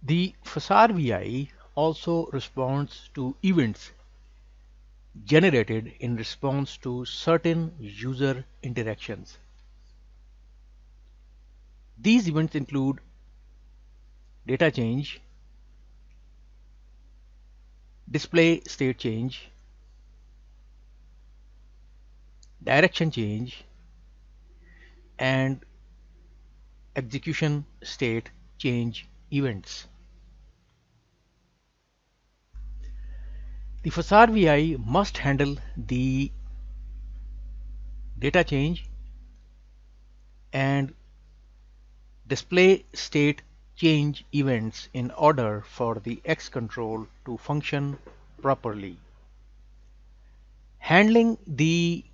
The Facade VI also responds to events generated in response to certain user interactions. These events include data change, display state change, direction change, and execution state change events. The Facade VI must handle the data change and display state change events in order for the XControl to function properly. Handling the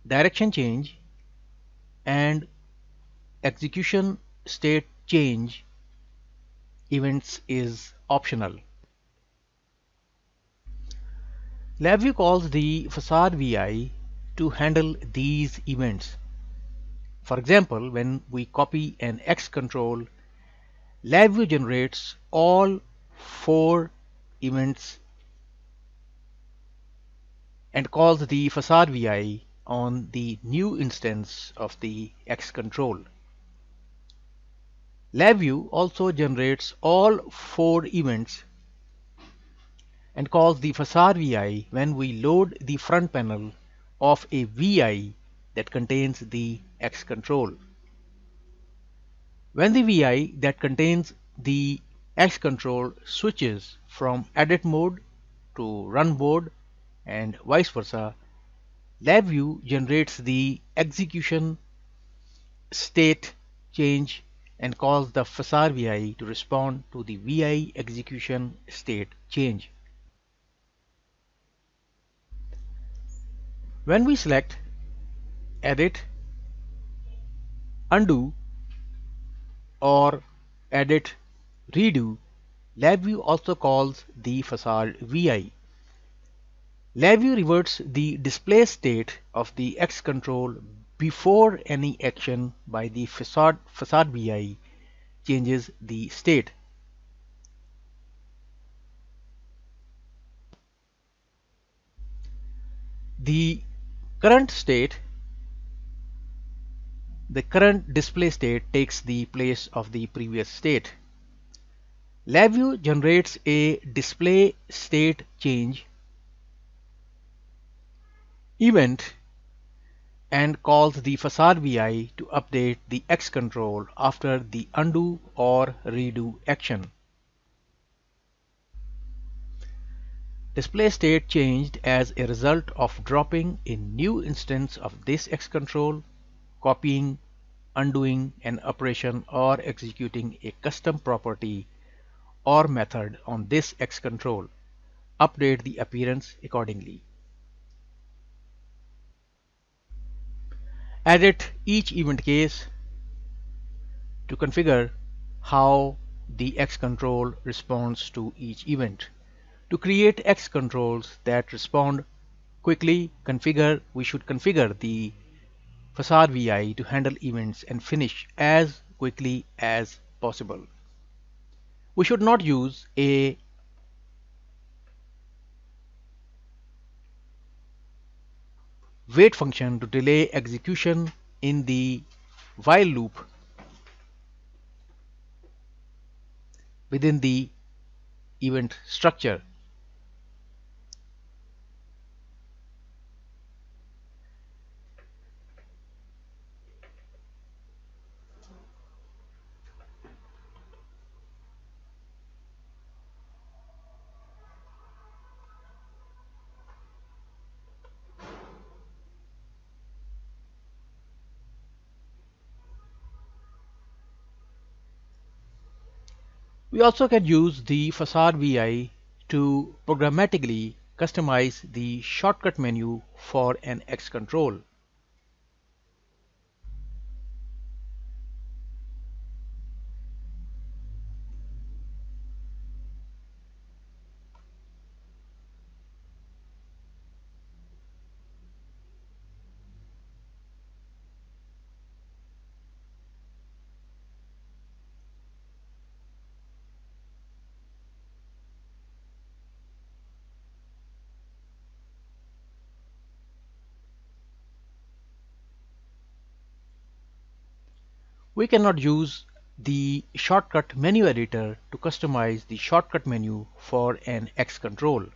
direction change and execution state change events is optional. LabVIEW calls the Facade VI to handle these events. For example, when we copy an XControl, LabVIEW generates all 4 events and calls the Facade VI on the new instance of the XControl. LabVIEW also generates all 4 events and calls the Facade VI when we load the front panel of a VI that contains the XControl. When the VI that contains the XControl switches from edit mode to run mode and vice versa, LabVIEW generates the execution state change and calls the Facade VI to respond to the VI execution state change. When we select Edit, Undo, or Edit, Redo, LabVIEW also calls the Facade VI. LabVIEW reverts the display state of the XControl before any action by the Facade VI changes the state. The current state, the current display state takes the place of the previous state. LabVIEW generates a display state change event and calls the Facade VI to update the XControl after the undo or redo action. Display state changed as a result of dropping a new instance of this XControl, copying, undoing an operation, or executing a custom property or method on this XControl. Update the appearance accordingly. Edit each event case to configure how the XControl responds to each event. To create XControls that respond quickly, we should configure the Facade VI to handle events and finish as quickly as possible. We should not use a wait function to delay execution in the while loop within the event structure. We also can use the Facade VI to programmatically customize the shortcut menu for an XControl. We cannot use the shortcut menu editor to customize the shortcut menu for an XControl.